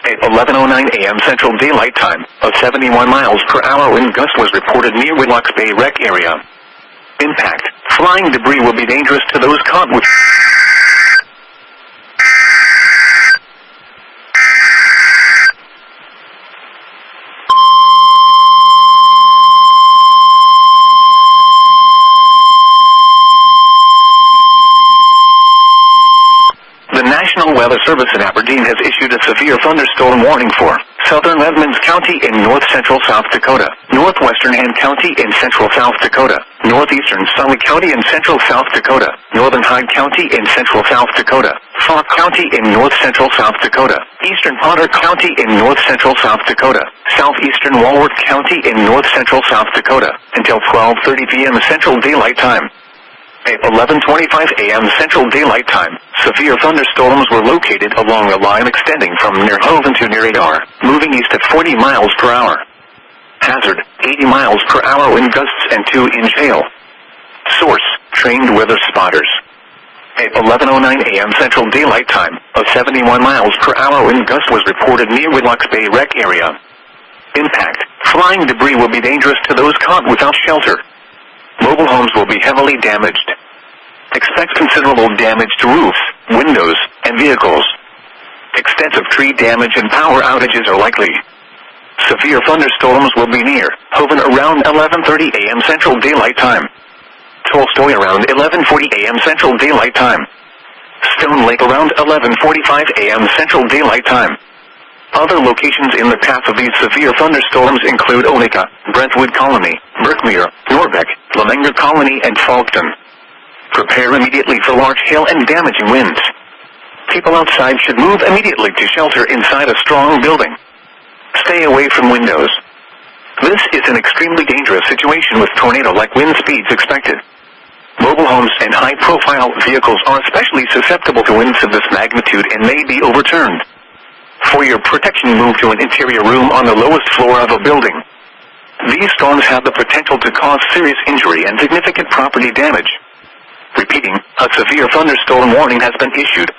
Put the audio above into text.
At 11:09 a.m. Central Daylight Time, a 71 miles per hour wind gust was reported near Whitlock's Bay Rec area. Impact. Flying debris will be dangerous to those caught with... The National Weather Service in Aberdeen has issued a severe thunderstorm warning for southern Edmonds County in north-central South Dakota, northwestern Hand County in central South Dakota, northeastern Sully County in central South Dakota, northern Hyde County in central South Dakota, Sauk County in north-central South Dakota, eastern Potter County in north-central South Dakota, southeastern Walworth County in north-central South Dakota, until 12:30 p.m. Central Daylight Time. At 11:25 a.m. Central Daylight Time, severe thunderstorms were located along a line extending from near Hoven to near Adar, moving east at 40 miles per hour. Hazard, 80 miles per hour wind gusts and 2-inch hail. Source, trained weather spotters. At 11:09 a.m. Central Daylight Time, a 71 miles per hour wind gust was reported near Whitlock's Bay Rec area. Impact, flying debris will be dangerous to those caught without shelter. Mobile homes will be heavily damaged. Expect considerable damage to roofs, windows, and vehicles. Extensive tree damage and power outages are likely. Severe thunderstorms will be near Hoven around 11:30 a.m. Central Daylight Time. Tolstoy around 11:40 a.m. Central Daylight Time. Stone Lake around 11:45 a.m. Central Daylight Time. Other locations in the path of these severe thunderstorms include Onika, Brentwood Colony, Berkmere, Norbeck, Lemenger Colony, and Falkton. Prepare immediately for large hail and damaging winds. People outside should move immediately to shelter inside a strong building. Stay away from windows. This is an extremely dangerous situation with tornado-like wind speeds expected. Mobile homes and high-profile vehicles are especially susceptible to winds of this magnitude and may be overturned. For your protection, move to an interior room on the lowest floor of a building. These storms have the potential to cause serious injury and significant property damage. Repeating, a severe thunderstorm warning has been issued